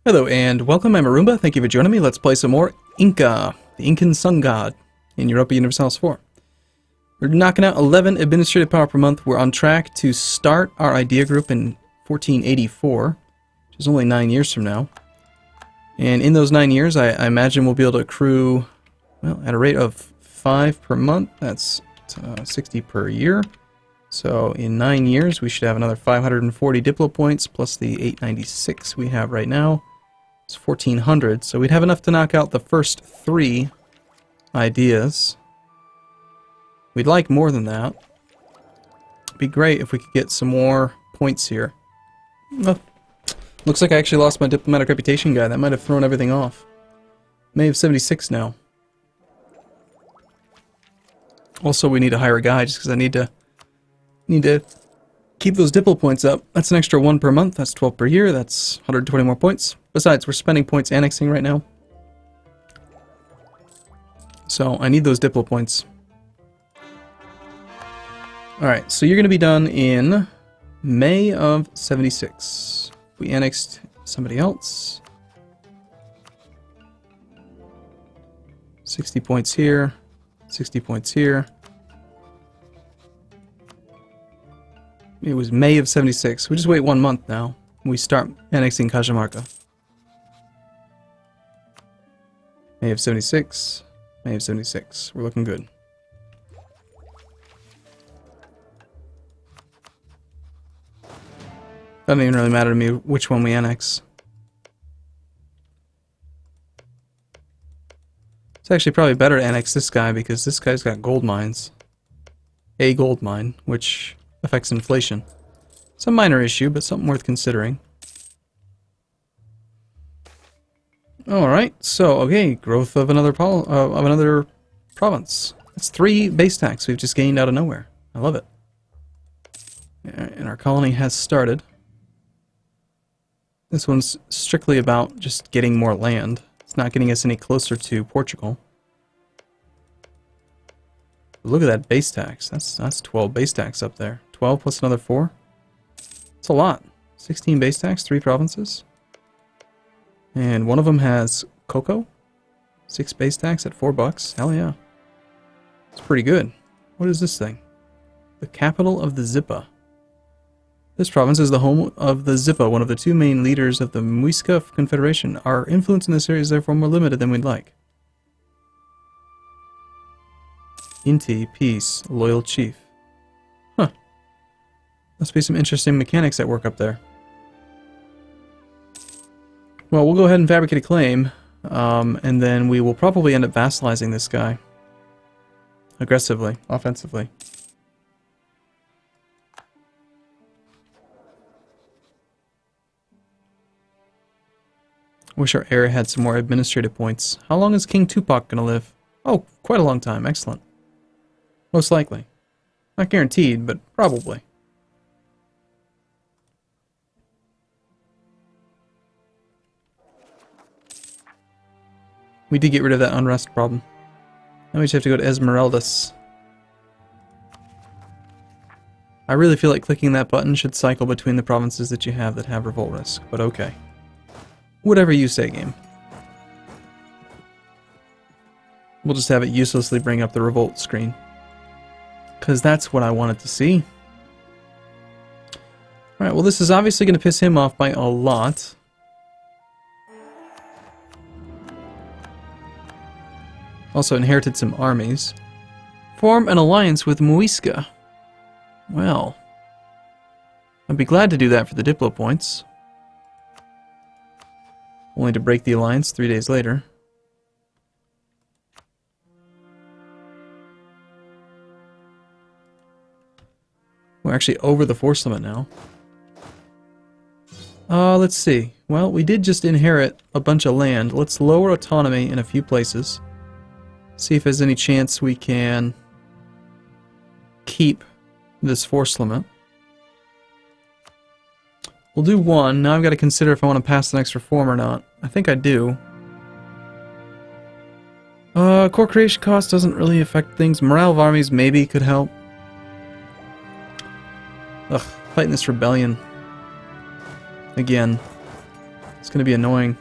Hello and welcome, I'm Arumba. Thank you for joining me. Let's play some more Inca, the Incan sun god in Europa Universalis IV. We're knocking out 11 administrative power per month. We're on track to start our idea group in 1484, which is only 9 years from now. And in those 9 years, I imagine we'll be able to accrue, well, at a rate of 5 per month. That's 60 per year. So in 9 years, we should have another 540 Diplo points, plus the 896 we have right now. It's 1400, so we'd have enough to knock out the first 3 ideas. We'd like more than that. It'd be great if we could get some more points here. Oh, looks like I actually lost my diplomatic reputation guy. That might have thrown everything off. May have 76 now. Also, we need to hire a guy just because I need to keep those Diplo points up. That's an extra 1 per month. That's 12 per year. That's 120 more points. Besides, we're spending points annexing right now. So I need those Diplo points. Alright, so you're going to be done in May of 76. We annexed somebody else. 60 points here. 60 points here. It was May of 76. We just wait 1 month now. We start annexing Cajamarca. May of 76. May of 76. We're looking good. Doesn't even really matter to me which one we annex. It's actually probably better to annex this guy because this guy's got gold mines. A gold mine, which affects inflation. It's a minor issue, but something worth considering. Alright, so, okay, growth of another province. That's 3 base tax we've just gained out of nowhere. I love it. And our colony has started. This one's strictly about just getting more land. It's not getting us any closer to Portugal. Look at that base tax. That's 12 base tax up there. 12 plus another 4. It's a lot. 16 base tax, 3 provinces. And one of them has cocoa. 6 base tax at $4. Hell yeah. It's pretty good. What is this thing? The capital of the Zippa. This province is the home of the Zippa, one of the 2 main leaders of the Muiska Confederation. Our influence in this area is therefore more limited than we'd like. Inti, peace, loyal chief. Huh. Must be some interesting mechanics at work up there. Well, we'll go ahead and fabricate a claim, and then we will probably end up vassalizing this guy. Aggressively, offensively. Wish our heir had some more administrative points. How long is King Tupac gonna live? Oh, quite a long time. Excellent. Most likely. Not guaranteed, but probably. We did get rid of that unrest problem. Now we just have to go to Esmeraldas. I really feel like clicking that button should cycle between the provinces that you have that have revolt risk, but okay. Whatever you say, game. We'll just have it uselessly bring up the revolt screen. Because that's what I wanted to see. Alright, well this is obviously going to piss him off by a lot. Also inherited some armies. Form an alliance with Muiska. Well, I'd be glad to do that for the Diplo points. Only to break the alliance 3 days later. We're actually over the force limit now. Let's see. Well, we did just inherit a bunch of land. Let's lower autonomy in a few places. See if there's any chance we can keep this force limit. We'll do 1. Now I've got to consider if I want to pass the next reform or not. I think I do. Core creation cost doesn't really affect things. Morale of armies maybe could help. Ugh, fighting this rebellion. Again. It's going to be annoying.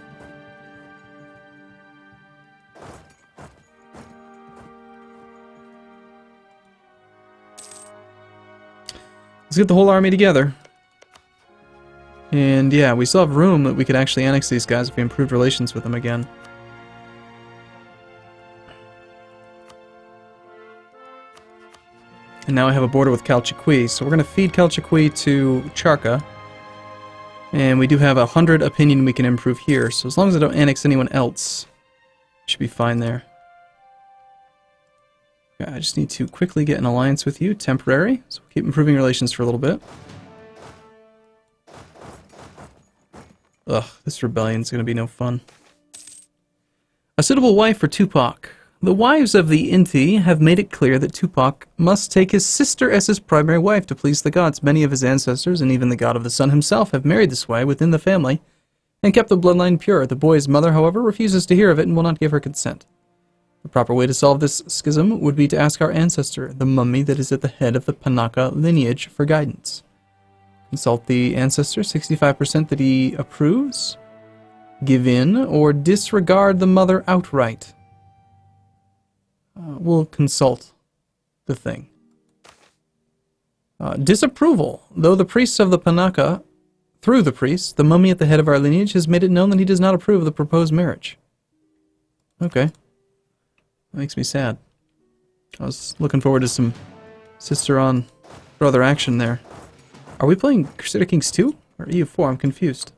Let's get the whole army together. And yeah, we still have room that we could actually annex these guys if we improved relations with them again. And now I have a border with Calchiquí, so we're going to feed Calchiquí to Charca. And we do have 100 opinion we can improve here, so as long as I don't annex anyone else, should be fine there. Okay, I just need to quickly get an alliance with you, temporary, so we'll keep improving relations for a little bit. Ugh, this rebellion's going to be no fun. A suitable wife for Tupac. The wives of the Inti have made it clear that Tupac must take his sister as his primary wife to please the gods. Many of his ancestors, and even the god of the sun himself, have married this way within the family and kept the bloodline pure. The boy's mother, however, refuses to hear of it and will not give her consent. The proper way to solve this schism would be to ask our ancestor, the mummy that is at the head of the Panaka lineage, for guidance. Consult the ancestor, 65% that he approves, give in, or disregard the mother outright. We'll consult the thing. Disapproval. Though the priests of the Panaka, through the priest, the mummy at the head of our lineage has made it known that he does not approve of the proposed marriage. Okay. That makes me sad. I was looking forward to some sister-on-brother action there. Are we playing Crusader Kings 2 or EU4? I'm confused.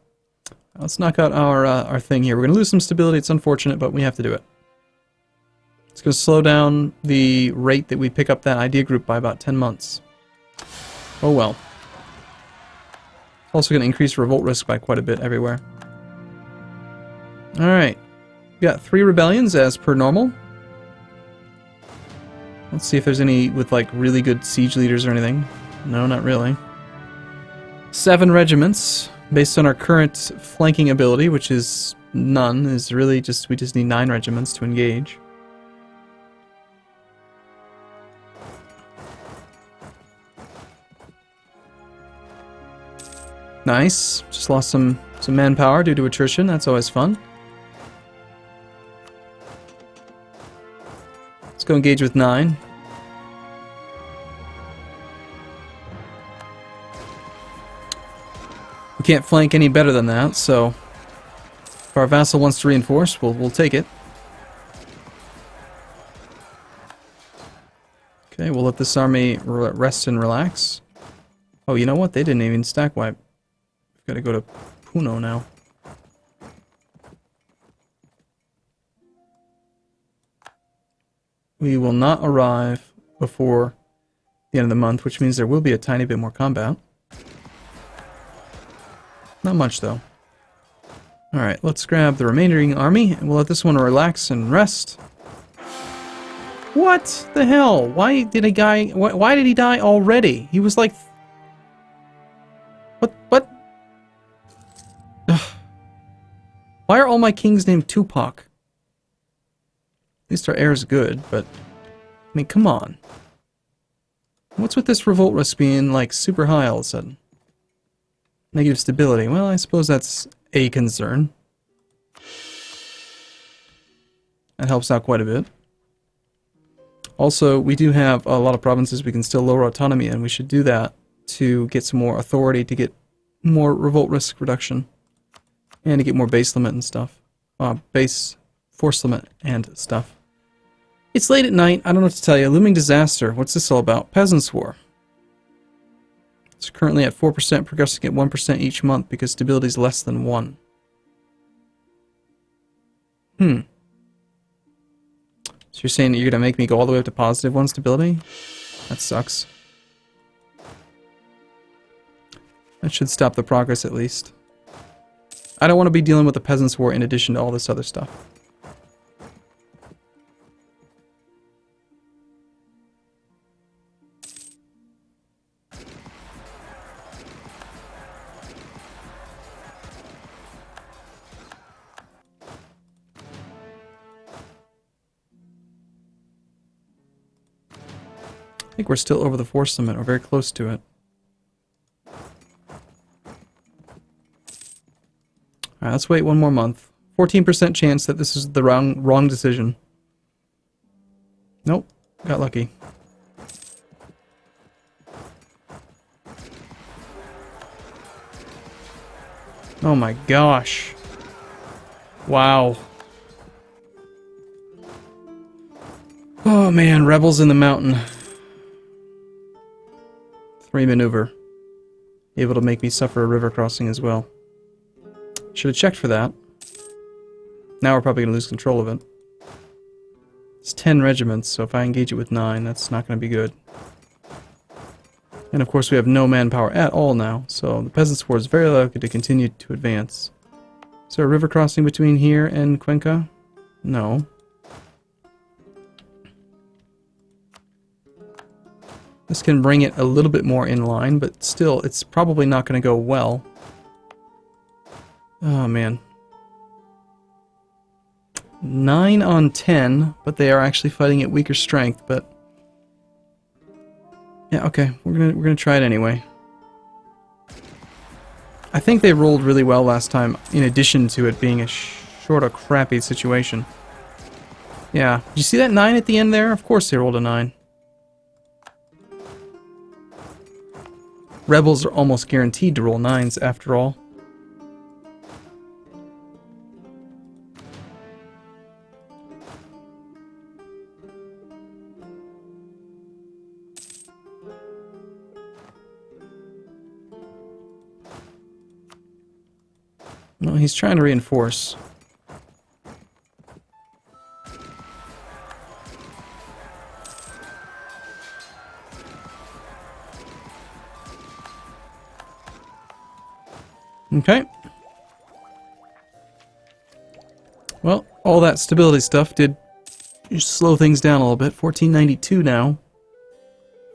Let's knock out our thing here. We're going to lose some stability. It's unfortunate, but we have to do it. It's going to slow down the rate that we pick up that idea group by about 10 months. Oh well. It's also going to increase revolt risk by quite a bit everywhere. Alright. We got 3 rebellions as per normal. Let's see if there's any with like really good siege leaders or anything. No, not really. 7 regiments. Based on our current flanking ability, which is none, is really just, we just need 9 regiments to engage. Nice. Just lost some manpower due to attrition. That's always fun. Let's go engage with 9. We can't flank any better than that, so if our vassal wants to reinforce, we'll take it. Okay, we'll let this army rest and relax. Oh, you know what? They didn't even stack wipe. We've got to go to Puno now. We will not arrive before the end of the month, which means there will be a tiny bit more combat. Not much, though. Alright, let's grab the remaining army, and we'll let this one relax and rest. What the hell? Why did why did he die already? He was like... What? Ugh. Why are all my kings named Tupac? At least our heir's good, but... I mean, come on. What's with this revolt risk being, like, super high all of a sudden? Negative stability. Well, I suppose that's a concern. That helps out quite a bit. Also, we do have a lot of provinces we can still lower autonomy in. We should do that to get some more authority, to get more revolt risk reduction, and to get more base limit and stuff. Base force limit and stuff. It's late at night. I don't know what to tell you. Looming disaster. What's this all about? Peasants' War. It's currently at 4%, progressing at 1% each month because stability is less than 1. So you're saying that you're going to make me go all the way up to positive 1 stability? That sucks. That should stop the progress at least. I don't want to be dealing with the Peasants' War in addition to all this other stuff. I think we're still over the force limit, or very close to it. Alright, let's wait one more month. 14% chance that this is the wrong decision. Nope, got lucky. Oh my gosh. Wow. Oh man, rebels in the mountain. 3 maneuver. Able to make me suffer a river crossing as well. Should have checked for that. Now we're probably going to lose control of it. It's 10 regiments, so if I engage it with 9, that's not going to be good. And of course we have no manpower at all now, so the Peasants' War is very likely to continue to advance. Is there a river crossing between here and Cuenca? No. This can bring it a little bit more in line, but still, it's probably not going to go well. Oh, man. 9 on 10, but they are actually fighting at weaker strength, but... yeah, okay, we're gonna try it anyway. I think they rolled really well last time, in addition to it being a sort of crappy situation. Yeah, did you see that 9 at the end there? Of course they rolled a 9. Rebels are almost guaranteed to roll 9s after all. No, he's trying to reinforce. Okay. Well, all that stability stuff did slow things down a little bit. 1492 now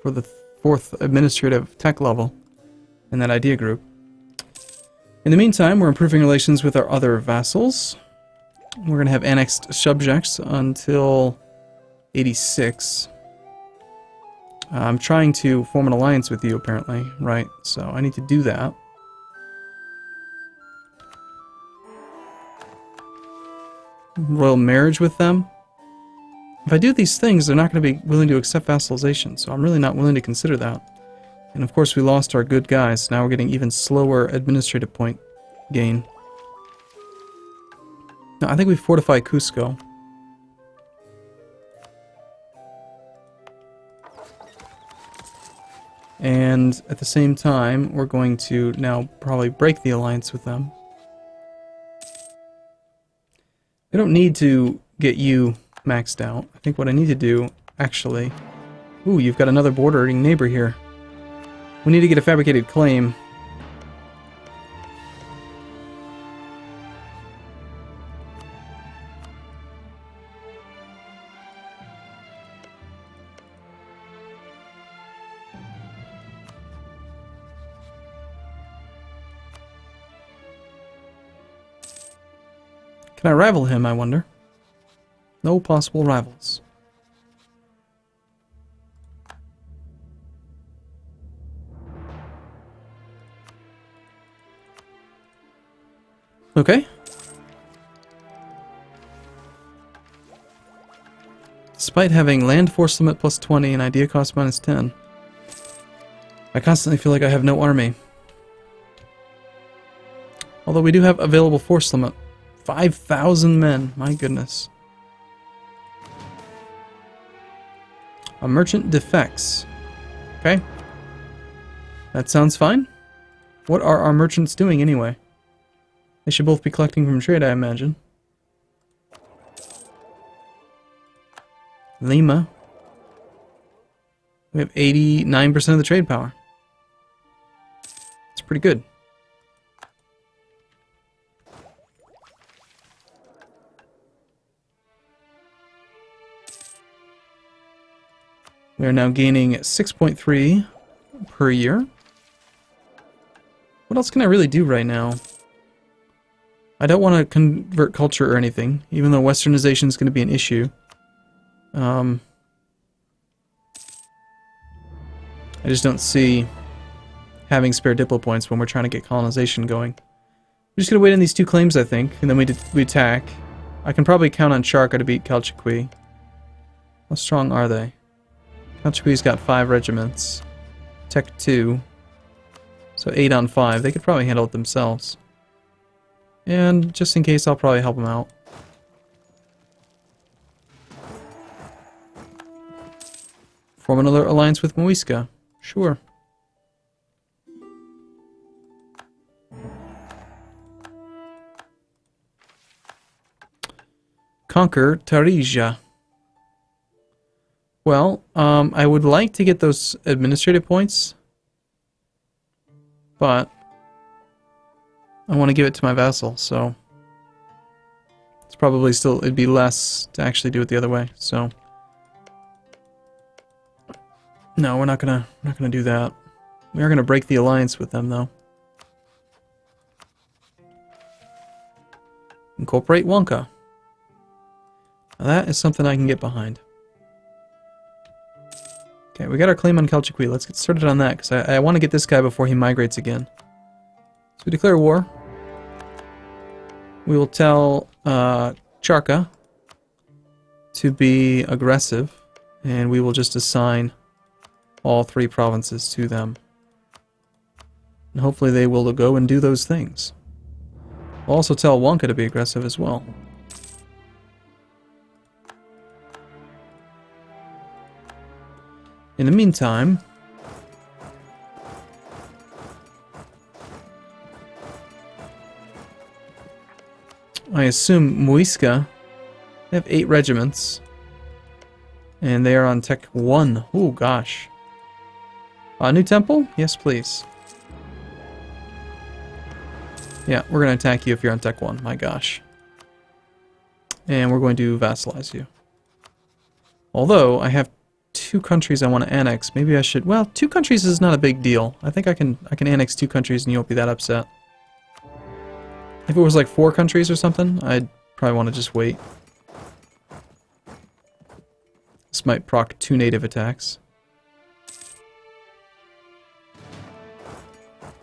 for the 4th administrative tech level in that idea group. In the meantime, we're improving relations with our other vassals. We're going to have annexed subjects until 86. I'm trying to form an alliance with you, apparently, right? So I need to do that. Royal marriage with them. If I do these things, they're not going to be willing to accept vassalization, so I'm really not willing to consider that. And of course we lost our good guys, now we're getting even slower administrative point gain. No, I think we fortify Cusco. And at the same time, we're going to now probably break the alliance with them. I don't need to get you maxed out. I think what I need to do, actually... Ooh, you've got another bordering neighbor here. We need to get a fabricated claim. Can I rival him, I wonder? No possible rivals. Okay. Despite having land force limit plus 20 and idea cost minus 10, I constantly feel like I have no army. Although we do have available force limit. 5,000 men, my goodness. A merchant defects. Okay. That sounds fine. What are our merchants doing anyway? They should both be collecting from trade, I imagine. Lima. We have 89% of the trade power. It's pretty good. We are now gaining 6.3 per year. What else can I really do right now? I don't want to convert culture or anything, even though westernization is going to be an issue. I just don't see having spare diplo points when we're trying to get colonization going. We're just gonna wait on these 2 claims, I think, and then we attack. I can probably count on Charca to beat Calchiqui. How strong are they? Calchiqui's got 5 regiments. Tech 2. So 8 on 5. They could probably handle it themselves. And just in case, I'll probably help them out. Form another alliance with Muiska. Sure. Conquer Tarija. Well, I would like to get those administrative points, but I want to give it to my vassal, so it's probably still, it'd be less to actually do it the other way, so no, we're not gonna do that. We are gonna break the alliance with them, though. Incorporate Wonka. Now that is something I can get behind. Okay, we got our claim on Calchiqui. Let's get started on that, because I want to get this guy before he migrates again. So we declare war. We will tell Charca to be aggressive, and we will just assign all 3 provinces to them. And hopefully they will go and do those things. We'll also tell Wonka to be aggressive as well. In the meantime, I assume Muiska, they have 8 regiments, and they are on Tech 1. Oh gosh. A new temple? Yes, please. Yeah, we're going to attack you if you're on Tech 1. My gosh. And we're going to vassalize you. Although, I have 2 countries I want to annex. Maybe I should... Well, 2 countries is not a big deal. I think I can annex 2 countries and you won't be that upset. If it was like 4 countries or something, I'd probably want to just wait. This might proc 2 native attacks.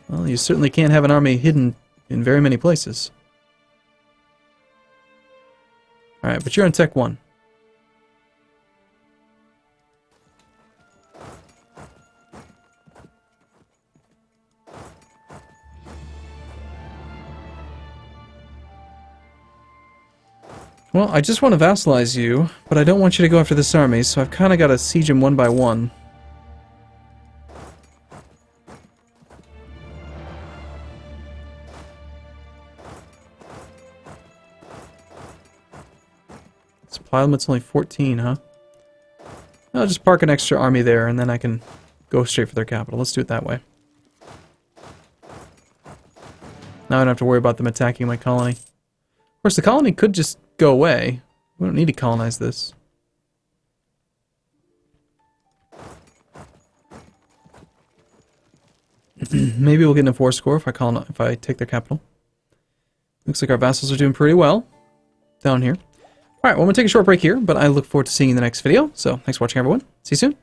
Well, you certainly can't have an army hidden in very many places. Alright, but you're on Tech 1. Well, I just want to vassalize you, but I don't want you to go after this army, so I've kind of got to siege him one by one. Supply limit's only 14, huh? I'll just park an extra army there, and then I can go straight for their capital. Let's do it that way. Now I don't have to worry about them attacking my colony. Of course, the colony could just go away. We don't need to colonize this. Maybe we'll get a 4 score if I take their capital. Looks like our vassals are doing pretty well down here. Alright, well, I'm going to take a short break here, but I look forward to seeing you in the next video. So, thanks for watching, everyone. See you soon.